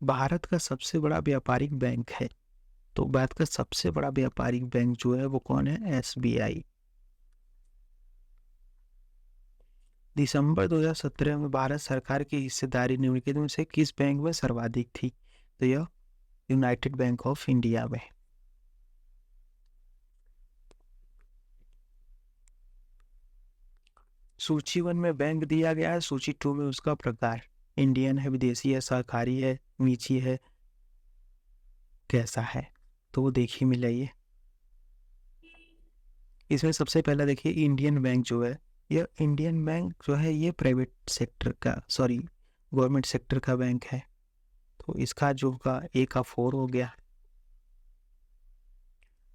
भारत का सबसे बड़ा व्यापारिक बैंक है, तो भारत का सबसे बड़ा व्यापारिक बैंक जो है वो कौन है, SBI। दिसंबर 2017 में भारत सरकार की हिस्सेदारी निम्नलिखित में से किस बैंक में सर्वाधिक थी, तो यह यूनाइटेड बैंक ऑफ इंडिया में। सूची 1 में बैंक दिया गया है, सूची 2 में उसका प्रकार, इंडियन है, विदेशी है, सहकारी है, निजी है, कैसा है, तो देखिए मिलाइए। इसमें सबसे पहला देखिए इंडियन बैंक जो है, यह इंडियन बैंक जो है ये प्राइवेट सेक्टर का, सॉरी गवर्नमेंट सेक्टर का बैंक है, तो इसका जो का A का 4 हो गया।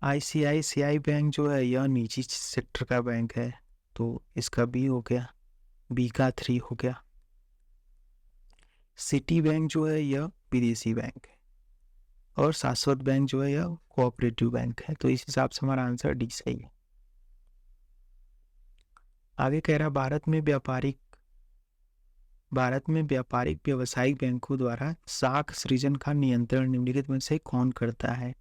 ICICI बैंक जो है यह निजी सेक्टर का बैंक है, तो इसका B हो गया, B का 3 हो गया। सिटी बैंक जो है यह विदेशी बैंक है, और शाश्वत बैंक जो है यह कोऑपरेटिव बैंक है, तो इस हिसाब से हमारा आंसर D सही है। आगे कह रहा भारत में व्यापारिक व्यवसायिक बैंकों द्वारा साख सृजन का नियंत्रण निम्नलिखित में से कौन करता है,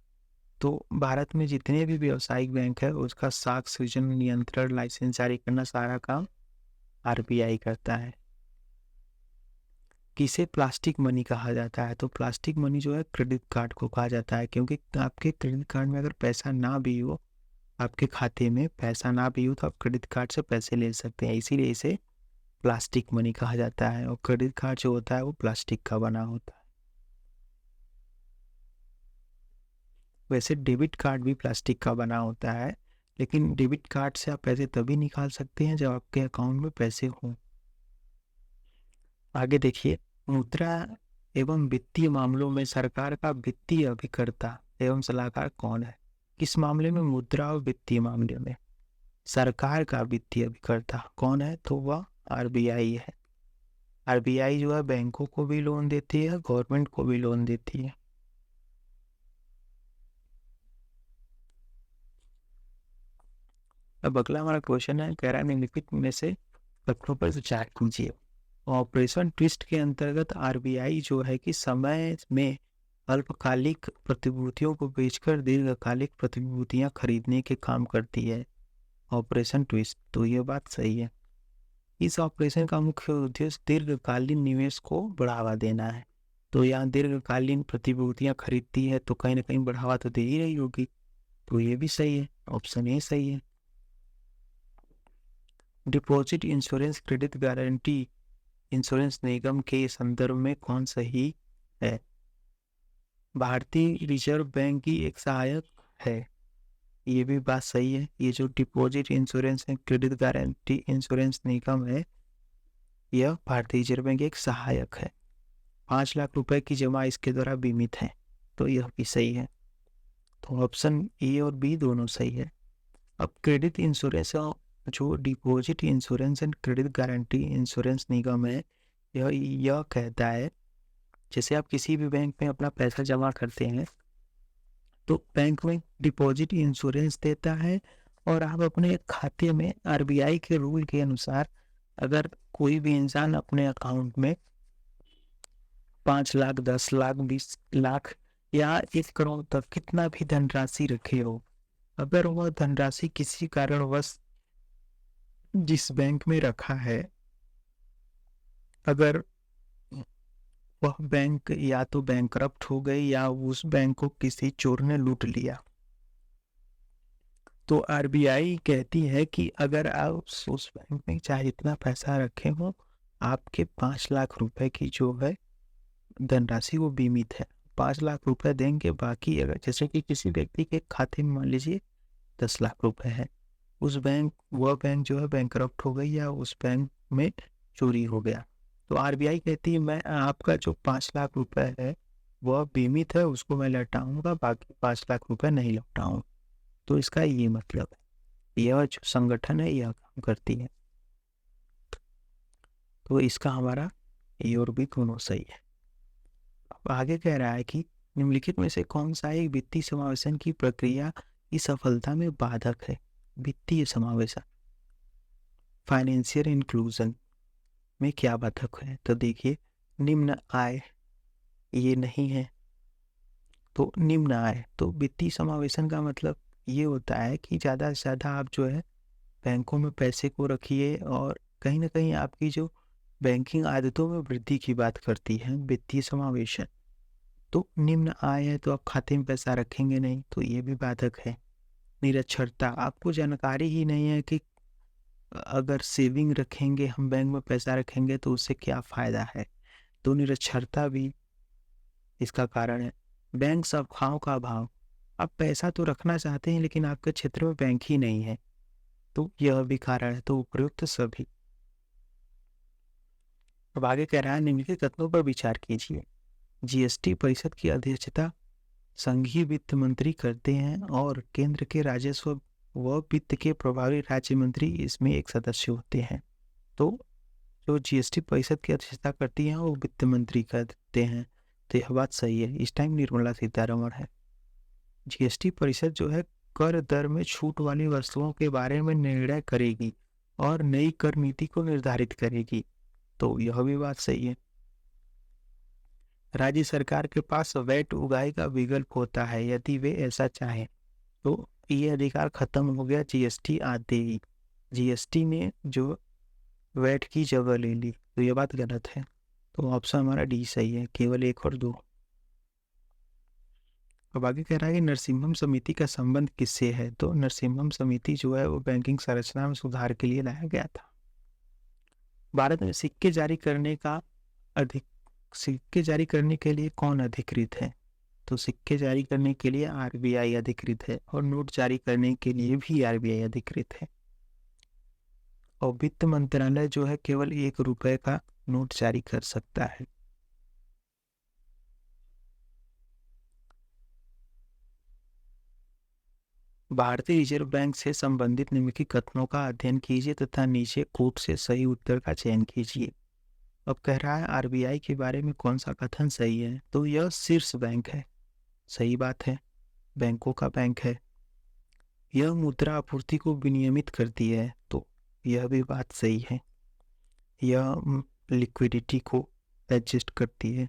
तो भारत में जितने भी व्यावसायिक बैंक है उसका साख सृजन, नियंत्रण, लाइसेंस जारी करना, सारा काम RBI करता है। किसे प्लास्टिक मनी कहा जाता है, तो प्लास्टिक मनी जो है क्रेडिट कार्ड को कहा जाता है, क्योंकि आपके क्रेडिट कार्ड में अगर पैसा ना भी हो, आपके खाते में पैसा ना भी हो, तो आप क्रेडिट कार्ड से पैसे ले सकते हैं, इसीलिए इसे प्लास्टिक मनी कहा जाता है। और क्रेडिट कार्ड जो होता है वो प्लास्टिक का बना होता है। वैसे डेबिट कार्ड भी प्लास्टिक का बना होता है, लेकिन डेबिट कार्ड से आप पैसे तभी निकाल सकते हैं जब आपके अकाउंट में पैसे हों। आगे देखिए, मुद्रा एवं वित्तीय मामलों में सरकार का वित्तीय अभिकर्ता एवं सलाहकार कौन है, किस मामले में, मुद्रा और वित्तीय मामले में सरकार का वित्तीय अभिकर्ता कौन है, तो वह RBI है। RBI जो है बैंकों को भी लोन देती है, गवर्नमेंट को भी लोन देती है। अब अगला हमारा क्वेश्चन है, कह रहा है निम्नलिखित में से तथ्यों पर विचार कीजिए। ऑपरेशन ट्विस्ट के अंतर्गत RBI जो है कि समय में अल्पकालिक प्रतिभूतियों को बेचकर दीर्घकालिक प्रतिभूतियां खरीदने के काम करती है, ऑपरेशन ट्विस्ट, तो ये बात सही है। इस ऑपरेशन का मुख्य उद्देश्य दीर्घकालीन निवेश को बढ़ावा देना है। तो यहाँ दीर्घकालीन प्रतिभूतियां खरीदती है तो कहीं ना कहीं बढ़ावा तो दे ही रही होगी, तो ये भी सही है, ऑप्शन ए सही है। Deposit insurance credit guarantee insurance निगम के संदर्भ में कौन सही है? भारतीय रिजर्व बैंक की एक सहायक है, ये भी बात सही है। ये जो डिपॉजिट इंश्योरेंस है क्रेडिट गारंटी इंश्योरेंस निगम है, यह भारतीय रिजर्व बैंक की एक सहायक है। 5 लाख रुपए की जमा इसके द्वारा बीमित है, तो यह भी सही है। तो ऑप्शन ए और बी दोनों सही है। अब क्रेडिट इंश्योरेंस, जो deposit insurance and credit guarantee insurance निगम है, यह कहता है जैसे आप किसी भी बैंक में अपना पैसा जमा करते हैं तो बैंक में डिपॉजिट इंश्योरेंस देता है, और आप अपने खाते में आरबीआई के रूल के अनुसार अगर कोई भी इंसान अपने अकाउंट में 5 लाख, 10 लाख, 20 लाख या 1 करोड़ तक कितना भी धनराशि रखे हो, अगर वह धनराशि किसी कारणवश जिस बैंक में रखा है, अगर वह बैंक या तो बैंकरप्ट हो गई या उस बैंक को किसी चोर ने लूट लिया, तो आरबीआई कहती है कि अगर आप उस बैंक में चाहे जितना पैसा रखे हो, आपके 5 लाख रुपए की जो है धनराशि वो बीमित है। 5 लाख रुपए देंगे, बाकी अगर जैसे कि किसी व्यक्ति के खाते में मान लीजिए 10 लाख रुपए है, वह बैंक जो है बैंकरप्ट हो गई या उस बैंक में चोरी हो गया, तो आरबीआई कहती है मैं आपका जो 5 लाख रुपए है वह बीमित है, उसको मैं लौटाऊंगा, बाकी 5 लाख रुपए नहीं लौटाऊंगा। तो इसका ये मतलब है, यह जो संगठन है यह काम करती है। तो इसका हमारा ए और बी दोनों सही है। अब आगे कह रहा है कि निम्नलिखित में से कौन सा एक वित्तीय समावेशन की प्रक्रिया की सफलता में बाधक है? वित्तीय समावेशन, फाइनेंशियल इंक्लूजन में क्या बाधक है? तो देखिए, निम्न आय ये नहीं है, तो निम्न आय, तो वित्तीय समावेशन का मतलब ये होता है कि ज़्यादा से ज़्यादा आप जो है बैंकों में पैसे को रखिए, और कहीं ना कहीं आपकी जो बैंकिंग आदतों में वृद्धि की बात करती है वित्तीय समावेशन। तो निम्न आय है तो आप खाते में पैसा रखेंगे नहीं, तो ये भी बाधक है। निरक्षरता, आपको जानकारी ही नहीं है कि अगर सेविंग रखेंगे, हम बैंक में पैसा रखेंगे तो उससे क्या फ़ायदा है, तो निरक्षरता भी इसका कारण है। बैंक शाखाओं का अभाव, आप पैसा तो रखना चाहते हैं लेकिन आपके क्षेत्र में बैंक ही नहीं है, तो यह भी कारण है। तो उपयुक्त सभी। अब आगे कह रहा है निम्नलिखित कथनों पर विचार कीजिए। जीएसटी परिषद की अध्यक्षता संघीय वित्त मंत्री करते हैं और केंद्र के राजस्व व वित्त के प्रभारी राज्य मंत्री इसमें एक सदस्य होते हैं। तो जो जीएसटी परिषद की अध्यक्षता करती हैं वो वित्त मंत्री करते हैं, तो यह बात सही है। इस टाइम निर्मला सीतारमण है। जीएसटी परिषद जो है कर दर में छूट वाली वस्तुओं के बारे में निर्णय करेगी और नई कर नीति को निर्धारित करेगी, तो यह भी बात सही है। राज्य सरकार के पास वैट उगाही का विकल्प होता है यदि वे ऐसा चाहें, तो ये अधिकार खत्म हो गया जीएसटी आते ही। जीएसटी ने जो वैट की जगह ले ली, तो ये बात गलत है। तो ऑप्शन हमारा डी सही है, केवल 1 और 2। अब आगे कह रहा है कि नरसिम्हम समिति का संबंध किससे है? तो नरसिम्हम समिति जो है वो बैंकिंग संरचना में सुधार के लिए लाया गया था। भारत में सिक्के जारी करने के लिए कौन अधिकृत है? तो सिक्के जारी करने के लिए आरबीआई अधिकृत है, और नोट जारी करने के लिए भी आरबीआई अधिकृत है। और वित्त मंत्रालय जो है केवल 1 रुपए का नोट जारी कर सकता है। भारतीय रिजर्व बैंक से संबंधित निम्नलिखित कथनों का अध्ययन कीजिए तथा नीचे कोट से सही उत्तर का चयन कीजिए। अब कह रहा है आरबीआई के बारे में कौन सा कथन सही है? तो यह शीर्ष बैंक है, सही बात है, बैंकों का बैंक है। यह मुद्रा आपूर्ति को विनियमित करती है, तो यह भी बात सही है। यह लिक्विडिटी को एडजस्ट करती है।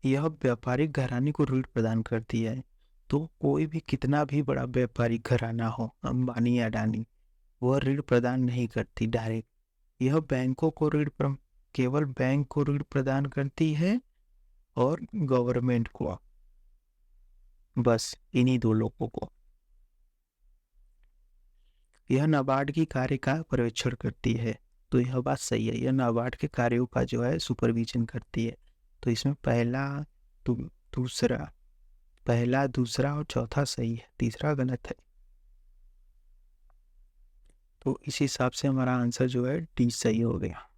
यह व्यापारिक घराने को ऋण प्रदान करती है, तो कोई भी कितना भी बड़ा व्यापारिक घराना हो, अंबानी या अडानी, वह ऋण प्रदान नहीं करती डायरेक्ट। यह बैंकों को केवल बैंक को ऋण प्रदान करती है और गवर्नमेंट को, बस इन्हीं दो लोगों को। यह नाबार्ड की कार्य का पर्यवेक्षण करती है। तो यह बात सही है, यह नाबार्ड के कार्यों का जो है सुपरविजन करती है। तो इसमें पहला दूसरा और चौथा सही है, तीसरा गलत है। तो इस हिसाब से हमारा आंसर जो है डी सही हो गया।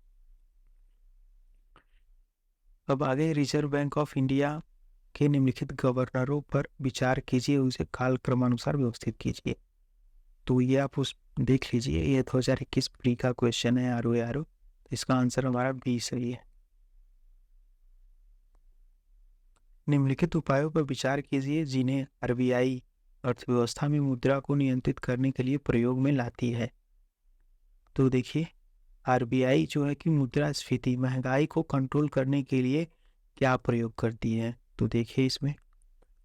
अब आगे रिजर्व बैंक ऑफ इंडिया के निम्नलिखित गवर्नरों पर विचार कीजिए, उसे काल क्रमानुसार व्यवस्थित कीजिए। तो ये आप देख लीजिए, ये 2021 प्री का क्वेश्चन है आरओ। इसका आंसर हमारा बी सही है। निम्नलिखित उपायों पर विचार कीजिए जिन्हें आरबीआई अर्थव्यवस्था में मुद्रा को नियंत्रित करने के लिए प्रयोग में लाती है। तो देखिए, आरबीआई जो है कि मुद्रास्फीति, महंगाई को कंट्रोल करने के लिए क्या प्रयोग करती है। तो देखिए, इसमें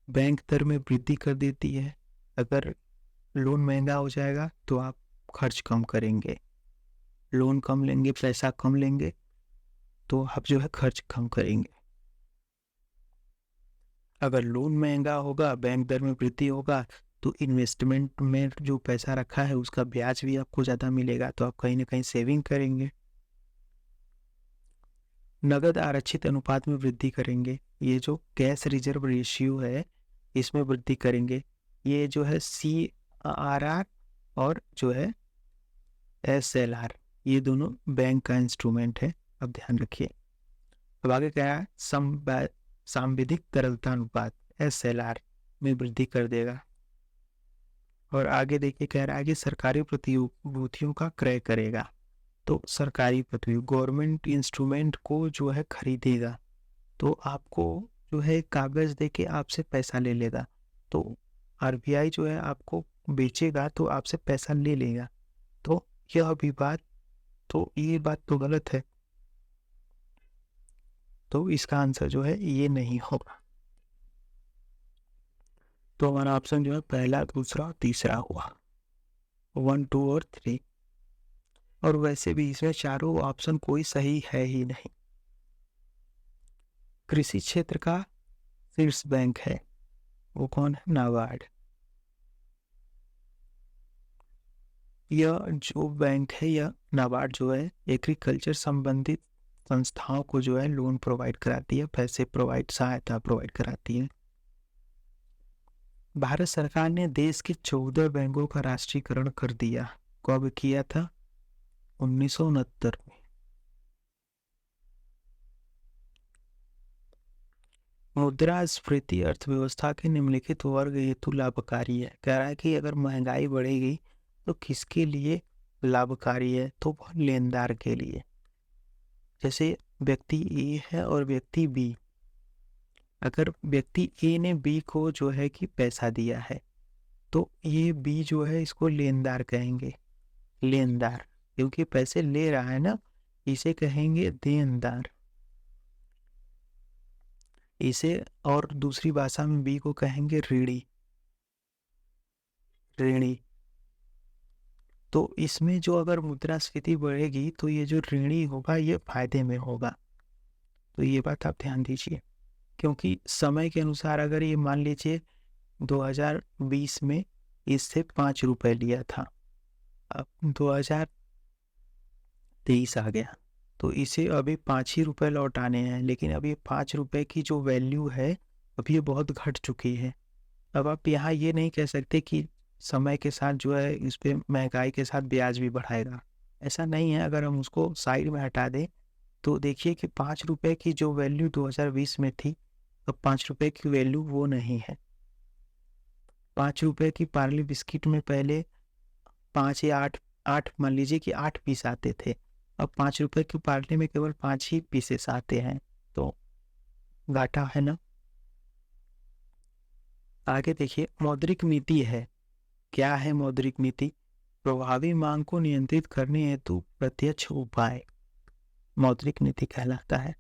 बैंक दर में वृद्धि कर देती है। अगर लोन महंगा हो जाएगा तो आप खर्च कम करेंगे, लोन कम लेंगे, पैसा कम लेंगे, तो आप जो है खर्च कम करेंगे। अगर लोन महंगा होगा, बैंक दर में वृद्धि होगा, तो इन्वेस्टमेंट में जो पैसा रखा है उसका ब्याज भी आपको ज़्यादा मिलेगा, तो आप कहीं ना कहीं सेविंग करेंगे। नगद आरक्षित अनुपात में वृद्धि करेंगे, ये जो कैश रिजर्व रेशियो है इसमें वृद्धि करेंगे। ये जो है CRR और जो है SLR, ये दोनों बैंक का इंस्ट्रूमेंट है, अब ध्यान रखिए। अब आगे क्या है, सांविधिक तरलता अनुपात SLR में वृद्धि कर देगा। और आगे देखिए, कह रहा है कि सरकारी प्रतिभूतियों का क्रय करेगा। तो सरकारी प्रतिभूति, गवर्नमेंट इंस्ट्रूमेंट को जो है खरीदेगा, तो आपको जो है कागज देके आपसे पैसा ले लेगा। तो आरबीआई जो है आपको बेचेगा तो आपसे पैसा ले लेगा। तो यह भी बात, तो ये बात तो गलत है, तो इसका आंसर जो है ये नहीं होगा। तो हमारा ऑप्शन जो है पहला, दूसरा और तीसरा हुआ, 1, 2 और 3। और वैसे भी इसमें चारों ऑप्शन कोई सही है ही नहीं। कृषि क्षेत्र का शीर्ष बैंक है, वो कौन है, नाबार्ड। यह जो बैंक है, यह नाबार्ड जो है एग्रीकल्चर संबंधित संस्थाओं को जो है लोन प्रोवाइड कराती है, पैसे सहायता प्रोवाइड कराती है। भारत सरकार ने देश के 14 बैंकों का राष्ट्रीयकरण कर दिया, कब किया था, 1969 में। मुद्रास्फीति अर्थव्यवस्था के निम्नलिखित वर्ग हेतु लाभकारी है। कह रहा है कि अगर महंगाई बढ़ेगी तो किसके लिए लाभकारी है, तो लेनदार के लिए। जैसे व्यक्ति ए है और व्यक्ति बी, अगर व्यक्ति ए ने बी को जो है कि पैसा दिया है, तो ये बी जो है इसको लेनदार कहेंगे, लेनदार, क्योंकि पैसे ले रहा है ना, इसे कहेंगे देनदार। इसे और दूसरी भाषा में बी को कहेंगे ऋणी, ऋणी। तो इसमें जो अगर मुद्रास्फीति बढ़ेगी तो ये जो ऋणी होगा ये फायदे में होगा। तो ये बात आप ध्यान दीजिए, क्योंकि समय के अनुसार अगर ये मान लीजिए 2020 में इससे 5 रुपए लिया था, अब 2023 आ गया, तो इसे अभी 5 ही रुपए लौटाने हैं, लेकिन अभी 5 रुपए की जो वैल्यू है अभी ये बहुत घट चुकी है। अब आप यहाँ ये नहीं कह सकते कि समय के साथ जो है इस पर महंगाई के साथ ब्याज भी बढ़ाएगा, ऐसा नहीं है। अगर हम उसको साइड में हटा दें तो देखिए कि 5 रुपए की जो वैल्यू 2020 में थी, अब 5 रुपए की वैल्यू वो नहीं है। 5 रुपए की पार्ले बिस्किट में पहले 5 या 8 मान लीजिए कि 8 पीस आते थे, अब 5 रुपए की पार्ले में केवल 5 ही पीसेस आते हैं, तो घाटा है ना। आगे देखिए, मौद्रिक नीति है, क्या है मौद्रिक नीति, प्रभावी मांग को नियंत्रित करने हेतु प्रत्यक्ष उपाय मौद्रिक नीति कहलाता है।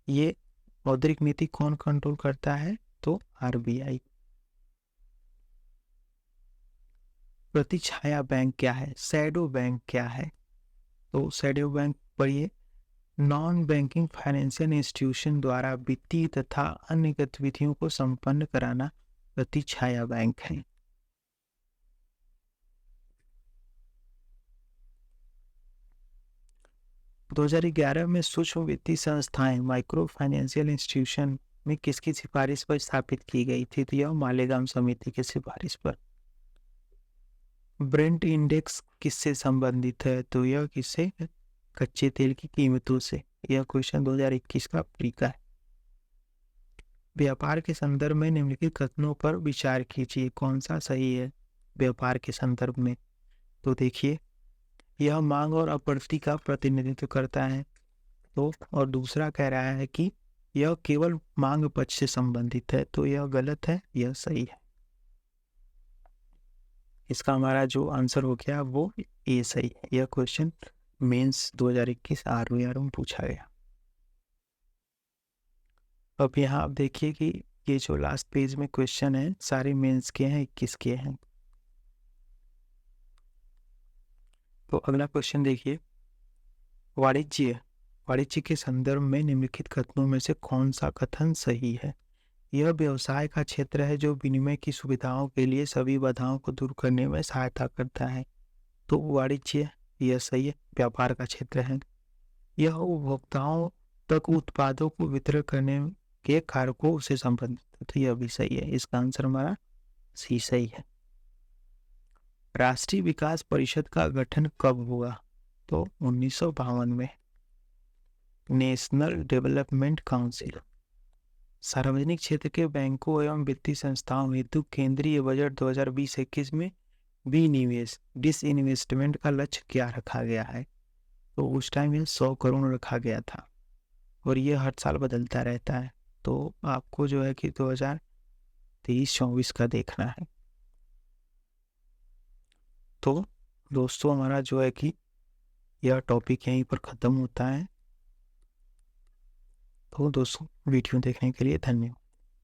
ये मौद्रिक नीति कौन कंट्रोल करता है, तो आरबीआई। प्रतिछाया बैंक क्या है, शैडो बैंक क्या है? तो शैडो बैंक पढ़िए, नॉन बैंकिंग फाइनेंशियल इंस्टीट्यूशन द्वारा वित्तीय तथा अन्य गतिविधियों को संपन्न कराना प्रतिछाया बैंक है। दो 2011 में सूक्ष्म वित्तीय संस्थाएं माइक्रो फाइनेंशियल इंस्टीट्यूशन में किसकी सिफारिश पर स्थापित की गई थी? तो यह मालेगाम समिति की सिफारिश पर। ब्रेंट इंडेक्स किससे संबंधित है? तो यह किससे? कच्चे तेल की कीमतों से। यह क्वेश्चन 2021 का अफ्रीका है। व्यापार के संदर्भ में निम्नलिखित कथनों पर विचार कीजिए, कौन सा सही है व्यापार के संदर्भ में? तो देखिए, यह मांग और आपूर्ति का प्रतिनिधित्व करता है। तो और दूसरा कह रहा है कि यह केवल मांग पक्ष से संबंधित है, तो यह गलत है, यह सही है। इसका हमारा जो आंसर हो गया वो ए सही है। यह क्वेश्चन मेंस 2021 आरओआर में पूछा गया। अब यहाँ आप देखिए कि ये जो लास्ट पेज में क्वेश्चन है सारे मेंस के हैं, 21 के हैं। तो अगला क्वेश्चन देखिए, वाणिज्य के संदर्भ में निम्नलिखित कथनों में से कौन सा कथन सही है? यह व्यवसाय का क्षेत्र है जो विनिमय की सुविधाओं के लिए सभी बाधाओं को दूर करने में सहायता करता है। तो वाणिज्य, यह सही है, व्यापार का क्षेत्र है। यह उपभोक्ताओं तक उत्पादों को वितरण करने के कारकों से संबंधित है, तो यह भी सही है। इसका आंसर हमारा सी सही है। राष्ट्रीय विकास परिषद का गठन कब हुआ? तो 1952 में। नेशनल डेवलपमेंट काउंसिल सार्वजनिक क्षेत्र के बैंकों एवं वित्तीय संस्थाओं हेतु केंद्रीय बजट 2020-21 में विनिवेश डिसइन्वेस्टमेंट का लक्ष्य क्या रखा गया है? तो उस टाइम ये 100 करोड़ रखा गया था और ये हर साल बदलता रहता है। तो आपको जो है कि 2023-24 का देखना है। तो दोस्तों हमारा जो है कि यह टॉपिक यहीं पर ख़त्म होता है। तो दोस्तों वीडियो देखने के लिए धन्यवाद।